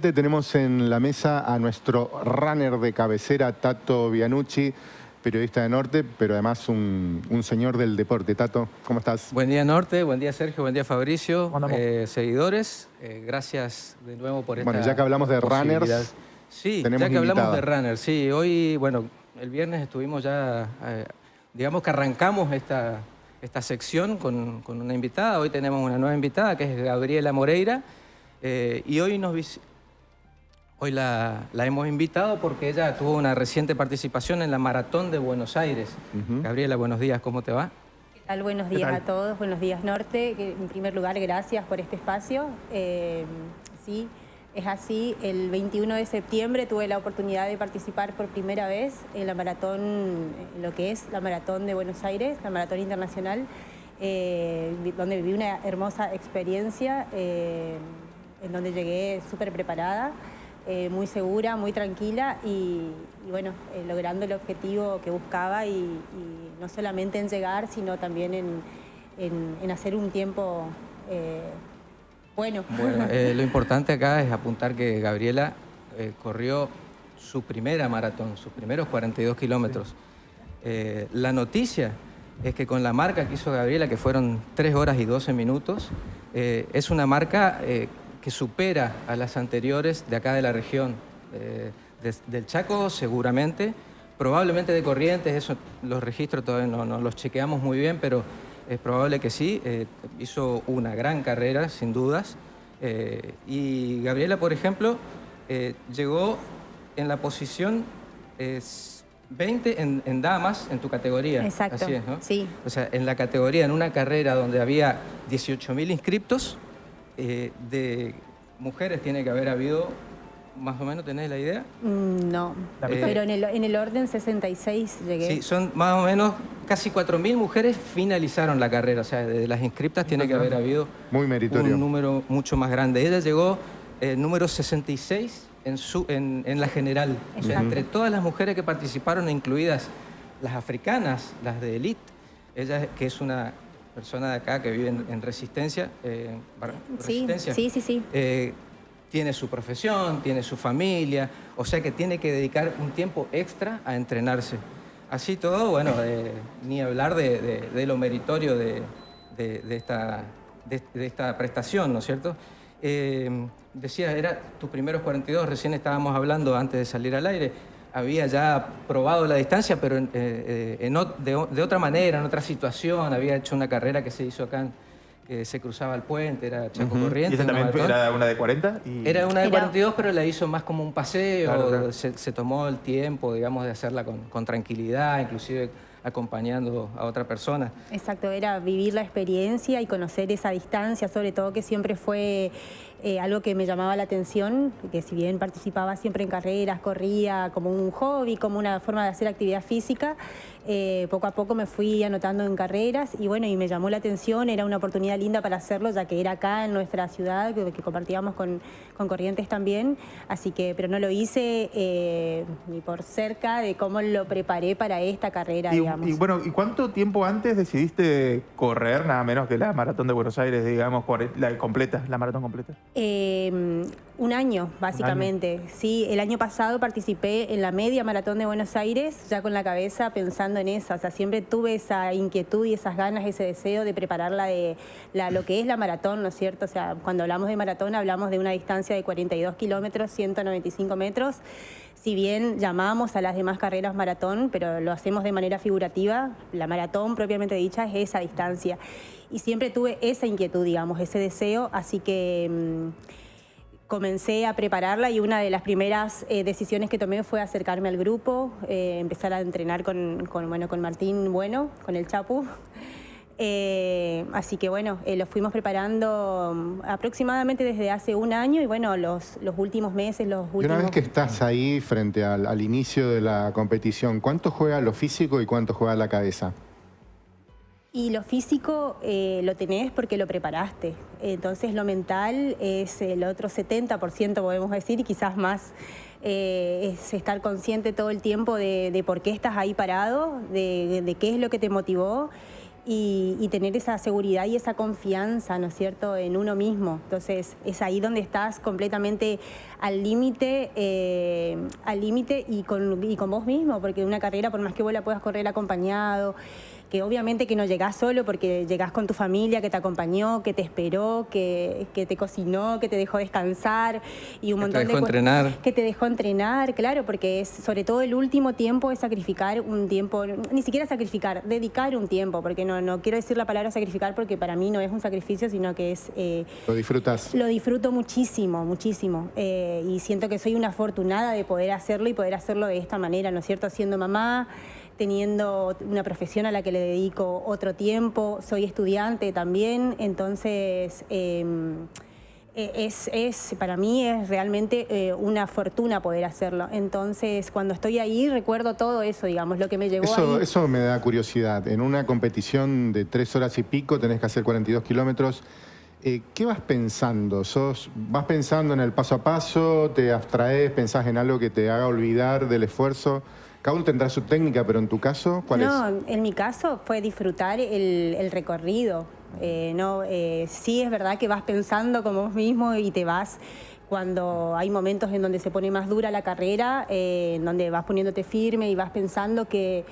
Tenemos en la mesa a nuestro runner de cabecera, Tato Bianucci, periodista de Norte, pero además un señor del deporte. Tato, ¿cómo estás? Buen día, Norte, buen día, Sergio, buen día, Fabricio, seguidores. Gracias de nuevo por esta Bueno, ya que hablamos de runners, sí, tenemos ya que hablamos invitada. de runners, sí, hoy, bueno, el viernes estuvimos ya, digamos que arrancamos esta sección con una invitada. Hoy tenemos una nueva invitada, que es Gabriela Moreira, y hoy la hemos invitado porque ella tuvo una reciente participación en la Maratón de Buenos Aires. Gabriela, buenos días, ¿cómo te va? ¿Qué tal? Buenos días a todos, buenos días Norte. En primer lugar, gracias por este espacio. Sí, es así, el 21 de septiembre tuve la oportunidad de participar por primera vez en la maratón, lo que es la Maratón de Buenos Aires, la Maratón Internacional, donde viví una hermosa experiencia, en donde llegué súper preparada. Muy segura, muy tranquila y bueno, logrando el objetivo que buscaba y no solamente en llegar, sino también en hacer un tiempo bueno. Lo importante acá es apuntar que Gabriela corrió su primera maratón, sus primeros 42 kilómetros. La noticia es que con la marca que hizo Gabriela, que fueron 3 horas y 12 minutos, es una marca que supera a las anteriores de acá de la región, del Chaco seguramente, probablemente de Corrientes, eso, los registros todavía no los chequeamos muy bien, pero es probable que sí. Hizo una gran carrera, sin dudas, y Gabriela, por ejemplo, llegó en la posición 20 en damas, en tu categoría. Exacto. Así es, ¿no? Sí. O sea, en la categoría, en una carrera donde había 18.000 inscriptos, de mujeres tiene que haber habido, más o menos, ¿tenés la idea? No, pero en el orden 66 llegué. Sí, son más o menos casi 4.000 mujeres finalizaron la carrera, o sea, de las inscriptas tiene que haber habido muy meritorio, un número mucho más grande. Ella llegó número 66 en la general. O sea, entre todas las mujeres que participaron, incluidas las africanas, las de élite, ella, que es una persona de acá que vive en Resistencia. Resistencia. Sí. Tiene su profesión, tiene su familia, o sea que tiene que dedicar un tiempo extra a entrenarse. Así todo, bueno, ni hablar de lo meritorio de esta prestación, ¿no es cierto? Decías, era tus primeros 42, recién estábamos hablando antes de salir al aire. Había ya probado la distancia, pero de otra manera, en otra situación. Había hecho una carrera que se hizo acá, que se cruzaba el puente, era Chaco Corrientes. ¿Y esa también era una de 40? Era una de 42, pero la hizo más como un paseo. Claro. Se tomó el tiempo, digamos, de hacerla con tranquilidad, inclusive acompañando a otra persona. Exacto, era vivir la experiencia y conocer esa distancia, sobre todo que siempre fue algo que me llamaba la atención, que si bien participaba siempre en carreras, corría como un hobby, como una forma de hacer actividad física, poco a poco me fui anotando en carreras y bueno, y me llamó la atención, era una oportunidad linda para hacerlo, ya que era acá en nuestra ciudad, que compartíamos con Corrientes también, así que, pero no lo hice ni por cerca de cómo lo preparé para esta carrera, digamos. Y bueno, ¿y cuánto tiempo antes decidiste correr, nada menos que la Maratón de Buenos Aires, digamos, la completa, la maratón completa? Un año, básicamente. Sí, el año pasado participé en la media maratón de Buenos Aires, ya con la cabeza pensando en esa. O sea, siempre tuve esa inquietud y esas ganas, ese deseo de prepararla lo que es la maratón, ¿no es cierto? O sea, cuando hablamos de maratón hablamos de una distancia de 42 kilómetros, 195 metros. Si bien llamamos a las demás carreras maratón, pero lo hacemos de manera figurativa, la maratón propiamente dicha es esa distancia. Y siempre tuve esa inquietud, digamos, ese deseo, así que comencé a prepararla y una de las primeras decisiones que tomé fue acercarme al grupo, empezar a entrenar con Martín Bueno, con el Chapu. Así que bueno, lo fuimos preparando aproximadamente desde hace un año y bueno, los últimos meses, Y una vez que estás ahí frente al inicio de la competición, ¿cuánto juega lo físico y cuánto juega la cabeza? Y lo físico lo tenés porque lo preparaste. Entonces lo mental es el otro 70%, podemos decir, y quizás más. Es estar consciente todo el tiempo de por qué estás ahí parado, de qué es lo que te motivó y tener esa seguridad y esa confianza, ¿no es cierto?, en uno mismo. Entonces, es ahí donde estás completamente al límite y con vos mismo, porque una carrera, por más que vos la puedas correr acompañado, que obviamente que no llegás solo porque llegás con tu familia que te acompañó, que te esperó, que te cocinó, que te dejó descansar y un montón de cosas. Que te dejó entrenar, claro, porque es sobre todo el último tiempo es sacrificar un tiempo, ni siquiera sacrificar, dedicar un tiempo, porque no quiero decir la palabra sacrificar porque para mí no es un sacrificio, sino que es... ¿Lo disfrutas? Lo disfruto muchísimo, muchísimo. Y siento que soy una afortunada de poder hacerlo y poder hacerlo de esta manera, ¿no es cierto?, siendo mamá, teniendo una profesión a la que le dedico otro tiempo, soy estudiante también, entonces para mí es realmente una fortuna poder hacerlo. Entonces, cuando estoy ahí, recuerdo todo eso, digamos, lo que me llevó ahí. Eso me da curiosidad. En una competición de 3 horas y pico tenés que hacer 42 kilómetros. ¿Qué vas pensando? ¿Vas pensando en el paso a paso? ¿Te abstraes? ¿Pensás en algo que te haga olvidar del esfuerzo? Cada uno tendrá su técnica, pero en tu caso, ¿cuál es? No, en mi caso fue disfrutar el recorrido. Sí, es verdad que vas pensando como vos mismo y te vas cuando hay momentos en donde se pone más dura la carrera, en donde vas poniéndote firme y vas pensando que...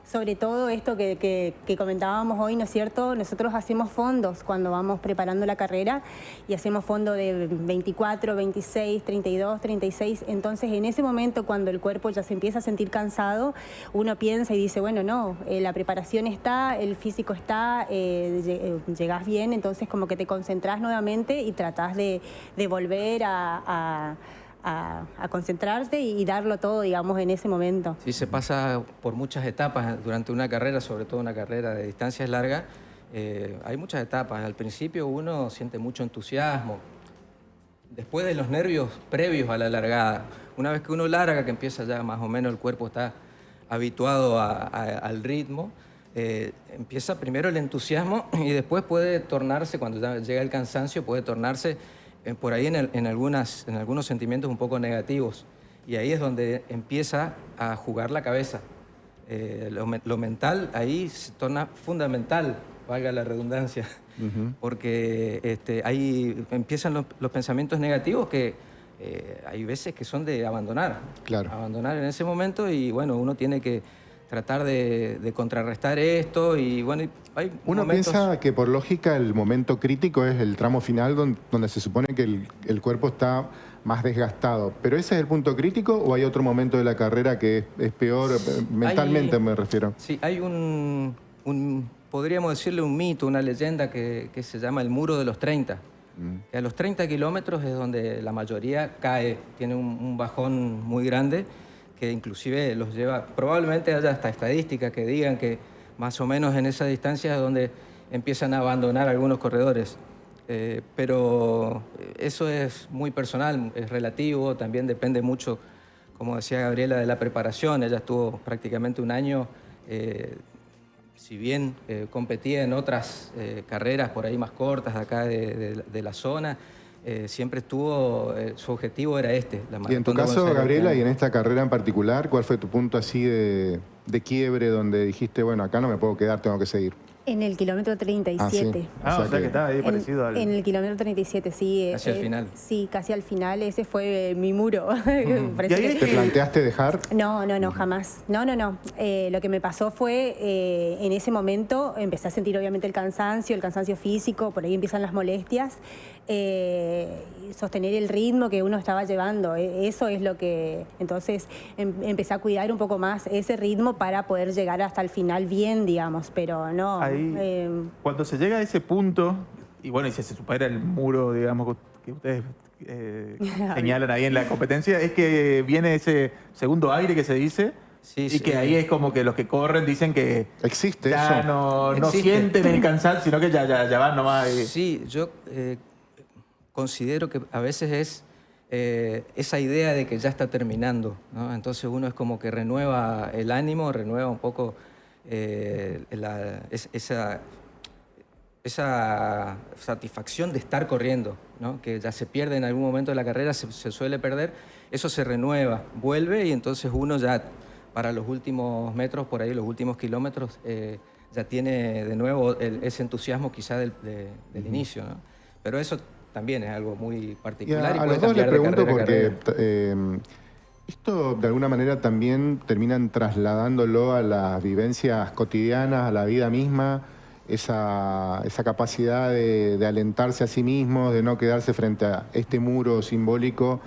Sobre todo esto que comentábamos hoy, ¿no es cierto? Nosotros hacemos fondos cuando vamos preparando la carrera y hacemos fondo de 24, 26, 32, 36. Entonces, en ese momento, cuando el cuerpo ya se empieza a sentir cansado, uno piensa y dice, bueno, no, la preparación está, el físico está, llegás bien, entonces como que te concentrás nuevamente y tratás de volver a concentrarte y darlo todo, digamos, en ese momento. Sí, se pasa por muchas etapas durante una carrera, sobre todo una carrera de distancias largas. Hay muchas etapas. Al principio uno siente mucho entusiasmo. Después de los nervios previos a la largada, una vez que uno larga, que empieza ya más o menos el cuerpo está habituado al ritmo, empieza primero el entusiasmo y después puede tornarse, cuando ya llega el cansancio, puede tornarse por ahí en algunos sentimientos un poco negativos. Y ahí es donde empieza a jugar la cabeza. Lo mental ahí se torna fundamental, valga la redundancia, porque ahí empiezan los pensamientos negativos que hay veces que son de abandonar. Claro. Abandonar en ese momento y bueno, uno tiene que tratar de contrarrestar esto y bueno, hay Uno momentos... piensa que por lógica el momento crítico es el tramo final donde se supone que el cuerpo está más desgastado. ¿Pero ese es el punto crítico o hay otro momento de la carrera que es peor, mentalmente me refiero? Sí, hay podríamos decirle un mito, una leyenda que se llama el muro de los 30. Que a los 30 kilómetros es donde la mayoría cae, tiene un bajón muy grande que inclusive los lleva, probablemente haya hasta estadísticas que digan que más o menos en esa distancia es donde empiezan a abandonar algunos corredores. Pero eso es muy personal, es relativo, también depende mucho, como decía Gabriela, de la preparación. Ella estuvo prácticamente un año, si bien competía en otras carreras por ahí más cortas de acá de la zona, siempre estuvo, su objetivo era la maratón. Y en tu caso, Gabriela, y en esta carrera en particular, ¿cuál fue tu punto así de quiebre donde dijiste, bueno, acá no me puedo quedar, tengo que seguir? En el kilómetro 37. O sea que estaba ahí parecido al... En el kilómetro 37, sí. Casi al final. Sí, casi al final. Ese fue mi muro. ¿Te planteaste dejar? No, jamás. No. Lo que me pasó fue, en ese momento, empecé a sentir obviamente el cansancio físico, por ahí empiezan las molestias. Sostener el ritmo que uno estaba llevando, eso es lo que... Entonces empecé a cuidar un poco más ese ritmo para poder llegar hasta el final bien, digamos, pero no... Ahí, cuando se llega a ese punto, y bueno, y se supera el muro, digamos, que ustedes señalan ahí en la competencia, es que viene ese segundo aire que se dice... Sí, y que ahí es como que los que corren dicen que existe ya eso. no sienten el cansancio, sino que ya van nomás. Sí, yo considero que a veces es esa idea de que ya está terminando, ¿no? Entonces uno es como que renueva el ánimo, renueva un poco esa satisfacción de estar corriendo, ¿no? Que ya se pierde en algún momento de la carrera, se suele perder, eso se renueva, vuelve y entonces uno ya para los últimos metros, por ahí los últimos kilómetros, ya tiene de nuevo ese entusiasmo quizá del inicio, ¿no? Pero eso también es algo muy particular. A los dos les pregunto porque esto de alguna manera también terminan trasladándolo a las vivencias cotidianas, a la vida misma, esa capacidad de alentarse a sí mismos, de no quedarse frente a este muro simbólico.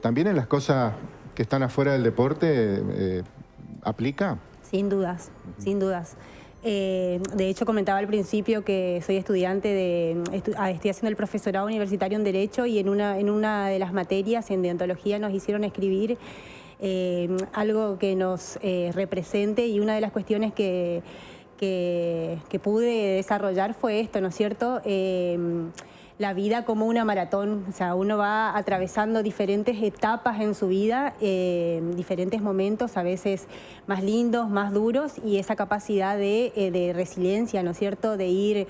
También en las cosas que están afuera del deporte, ¿aplica? Sin dudas, sin dudas. De hecho, comentaba al principio que soy estudiante estoy haciendo el profesorado universitario en Derecho y en una de las materias, en deontología, nos hicieron escribir algo que nos represente, y una de las cuestiones que pude desarrollar fue esto, ¿no es cierto? La vida como una maratón, o sea, uno va atravesando diferentes etapas en su vida, diferentes momentos, a veces más lindos, más duros, y esa capacidad de resiliencia, ¿no es cierto?, de ir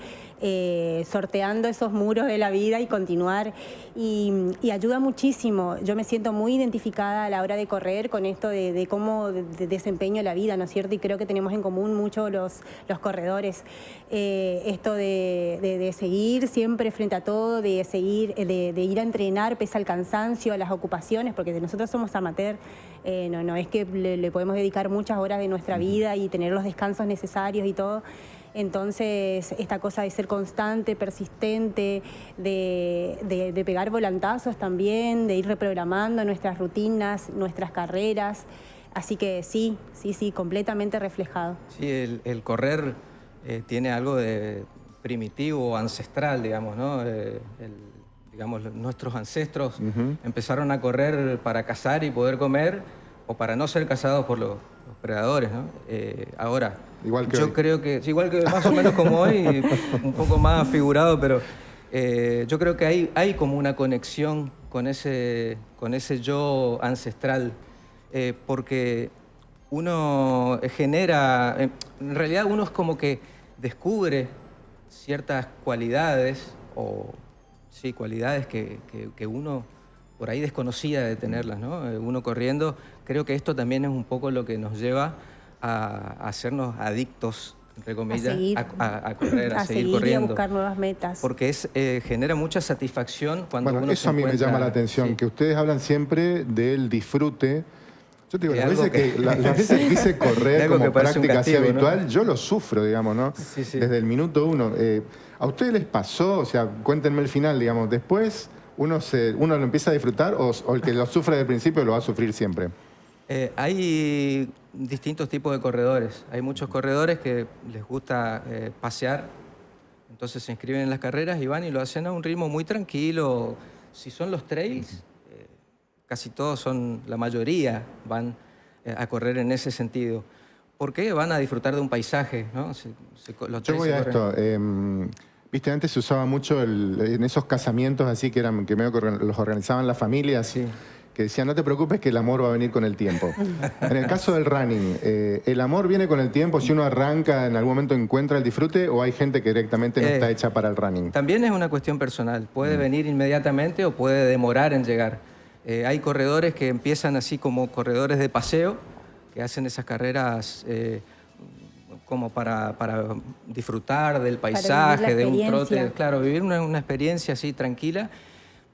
sorteando esos muros de la vida y continuar, y ayuda muchísimo. Yo me siento muy identificada a la hora de correr con esto de cómo desempeño la vida, ¿no es cierto?, y creo que tenemos en común mucho los corredores, esto de seguir siempre frente a todo, de seguir, de ir a entrenar pese al cansancio, a las ocupaciones, porque nosotros somos amateur, no es que le podemos dedicar muchas horas de nuestra vida y tener los descansos necesarios y todo. Entonces, esta cosa de ser constante, persistente, de pegar volantazos también, de ir reprogramando nuestras rutinas, nuestras carreras. Así que sí, completamente reflejado. Sí, el correr tiene algo de primitivo, ancestral, digamos, ¿no? Digamos, nuestros ancestros empezaron a correr para cazar y poder comer, o para no ser cazados por los predadores, ¿no? Ahora, yo creo que, igual que más o menos como hoy, un poco más figurado, pero yo creo que hay como una conexión con ese yo ancestral, porque uno genera, en realidad uno es como que descubre ciertas cualidades, cualidades que uno por ahí desconocía de tenerlas, ¿no? Uno corriendo, creo que esto también es un poco lo que nos lleva a hacernos adictos, entre comillas, a correr, a seguir corriendo. Y a buscar nuevas metas. Porque genera mucha satisfacción cuando uno eso a mí me llama la atención, que ustedes hablan siempre del disfrute. Yo te digo, las veces que quise correr como práctica así habitual, ¿no? Yo lo sufro, digamos, ¿no? Sí. Desde el minuto uno. ¿A ustedes les pasó? O sea, cuéntenme el final, digamos. Después uno lo empieza a disfrutar, o el que lo sufre desde el principio lo va a sufrir siempre. Hay distintos tipos de corredores. Hay muchos corredores que les gusta pasear, entonces se inscriben en las carreras y van y lo hacen a un ritmo muy tranquilo. Si son los trails, casi todos la mayoría van a correr en ese sentido. Porque van a disfrutar de un paisaje, ¿no? Yo voy a esto. Viste, antes se usaba mucho en esos casamientos así que medio que los organizaban las familias, sí, que decían, no te preocupes que el amor va a venir con el tiempo. En el caso del running, ¿el amor viene con el tiempo? Si uno arranca, en algún momento encuentra el disfrute, o hay gente que directamente no está hecha para el running. También es una cuestión personal. Puede venir inmediatamente o puede demorar en llegar. Hay corredores que empiezan así como corredores de paseo, que hacen esas carreras como para disfrutar del paisaje, de un trote, claro, vivir una experiencia así tranquila,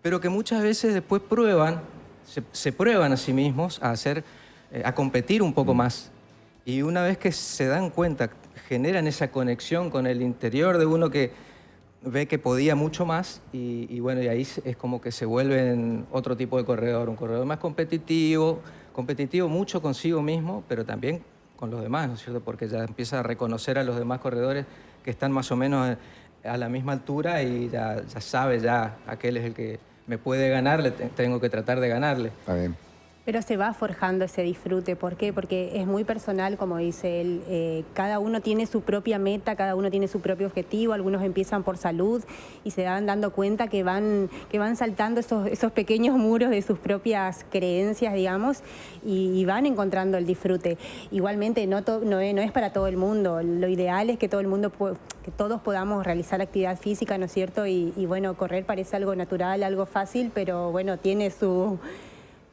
pero que muchas veces después se prueban a sí mismos a competir un poco más. Y una vez que se dan cuenta, generan esa conexión con el interior de uno que ve que podía mucho más, y bueno, y ahí es como que se vuelven otro tipo de corredor, un corredor más competitivo mucho consigo mismo, pero también con los demás, ¿no es cierto? Porque ya empieza a reconocer a los demás corredores que están más o menos a la misma altura y ya sabe, aquel es el que me puede ganar, tengo que tratar de ganarle. Está bien. Pero se va forjando ese disfrute. ¿Por qué? Porque es muy personal, como dice él. Cada uno tiene su propia meta, cada uno tiene su propio objetivo. Algunos empiezan por salud y se van dando cuenta que van saltando esos pequeños muros de sus propias creencias, digamos, y van encontrando el disfrute. Igualmente, no es para todo el mundo. Lo ideal es que que todos podamos realizar actividad física, ¿no es cierto? Y bueno, correr parece algo natural, algo fácil, pero bueno, tiene su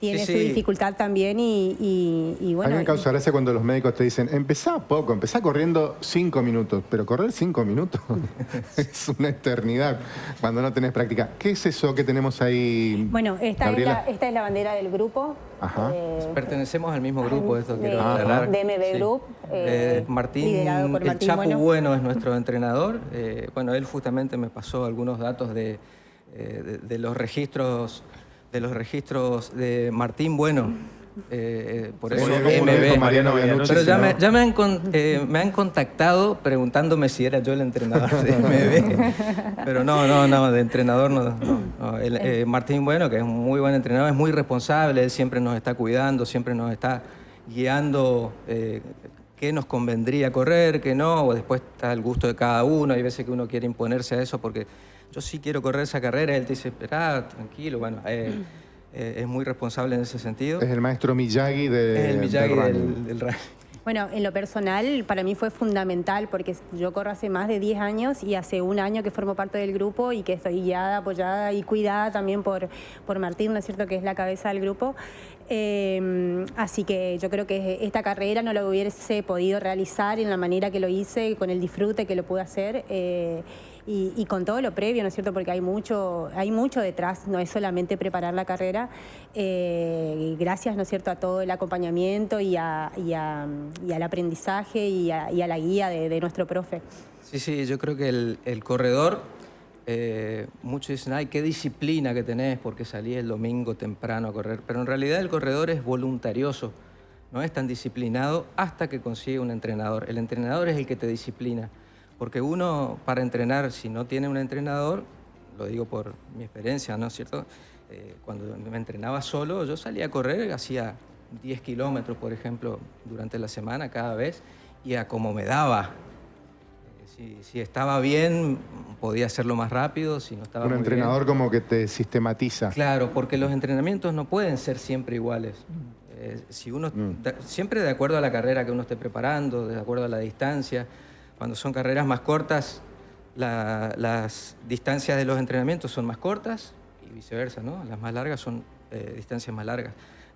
tiene Sí, su sí. dificultad también y A mí bueno. me causa gracia cuando los médicos te dicen, empezá poco, empezá corriendo 5 minutos, pero correr 5 minutos es una eternidad cuando no tenés práctica. ¿Qué es eso que tenemos ahí, Bueno, Gabriela? esta es la bandera del grupo. Ajá. Pertenecemos al mismo grupo, esto de, quiero aclarar. de MB Sí. Group, Martín, liderado por el Martín Chapu Bueno es nuestro entrenador. Bueno, él justamente me pasó algunos datos de los registros de Martín Bueno. Por eso MB. Mariano Bianucci, Pero si ya no- me han contactado preguntándome si era yo el entrenador de MB. Pero no, de entrenador no. Martín Bueno, que es un muy buen entrenador, es muy responsable, él siempre nos está cuidando, siempre nos está guiando qué nos convendría correr, qué no, o después está el gusto de cada uno, hay veces que uno quiere imponerse a eso porque yo sí quiero correr esa carrera, él te dice, espera, tranquilo, bueno, es muy responsable en ese sentido. Es el maestro Miyagi Es el Miyagi del running. del running. Bueno, en lo personal para mí fue fundamental porque yo corro hace más de 10 años y hace un año que formo parte del grupo y que estoy guiada, apoyada y cuidada también por Martín, ¿no es cierto?, que es la cabeza del grupo. Así que yo creo que esta carrera no lo hubiese podido realizar en la manera que lo hice, con el disfrute que lo pude hacer. Y con todo lo previo, ¿no es cierto? Porque hay mucho detrás, no es solamente preparar la carrera. Gracias, ¿no es cierto?, a todo el acompañamiento y al aprendizaje y a la guía de nuestro profe. Sí, yo creo que el corredor, muchos dicen, ay, qué disciplina que tenés porque salís el domingo temprano a correr, pero en realidad el corredor es voluntarioso, no es tan disciplinado hasta que consigue un entrenador. El entrenador es el que te disciplina. Porque uno, para entrenar, si no tiene un entrenador, lo digo por mi experiencia, ¿no es cierto? Cuando me entrenaba solo, yo salía a correr, hacía 10 kilómetros, por ejemplo, durante la semana, cada vez, y a como me daba. Si estaba bien, podía hacerlo más rápido, si no estaba Un muy entrenador bien. como que te sistematiza. Claro, porque los entrenamientos no pueden ser siempre iguales. Siempre de acuerdo a la carrera que uno esté preparando, de acuerdo a la distancia. Cuando son carreras más cortas, las distancias de los entrenamientos son más cortas y viceversa, ¿no? Las más largas son distancias más largas.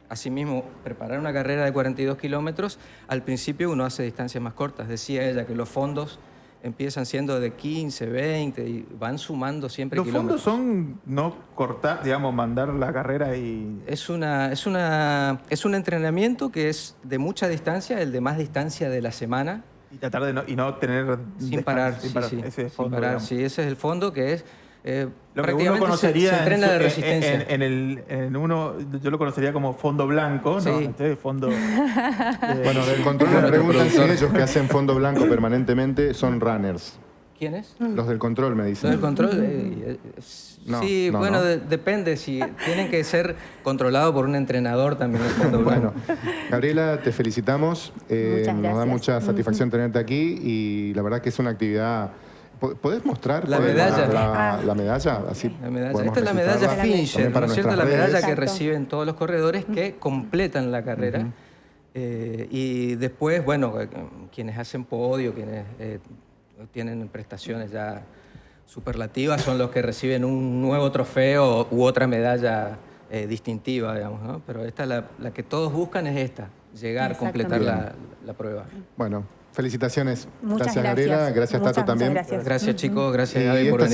Asimismo, preparar una carrera de 42 kilómetros, al principio uno hace distancias más cortas. Decía ella que los fondos empiezan siendo de 15, 20 y van sumando siempre Los kilómetros. fondos son no cortar, digamos, mandar la carrera y... Es un entrenamiento que es de mucha distancia, el de más distancia de la semana. Y tratar de no tener... Sin parar, sin parar. sí. Ese Sin fondo, parar, digamos. sí, ese es el fondo que es... Lo que uno prácticamente conocería se entrena de resistencia. yo lo conocería como fondo blanco, Sí. ¿no? Este fondo... Bueno, del control me preguntan si ellos que hacen fondo blanco permanentemente son runners. ¿Quién es? Los del control me ¿Todo dicen. el control? No, Sí, no, bueno, no. depende. Si tienen que ser controlados por un entrenador también el fondo blanco. Bueno, Gabriela, te felicitamos. Muchas Nos da gracias. mucha satisfacción tenerte aquí y la verdad que es una actividad... ¿Podés mostrar La medalla. la medalla? Así La medalla. podemos Esta es la medalla registrarla finisher, también para ¿no es cierto? La nuestras medalla redes. que Exacto. reciben todos los corredores que completan la carrera. Y después, bueno, quienes hacen podio, quienes tienen prestaciones ya superlativas, son los que reciben un nuevo trofeo u otra medalla distintiva, digamos, ¿no? Pero esta, la que todos buscan es esta, llegar a completar la prueba. Bueno, felicitaciones. Muchas Gracias, Gabriela. Gracias, Tato, muchas también. gracias. Gracias, chicos. Gracias, Y Gaby, por esta venir.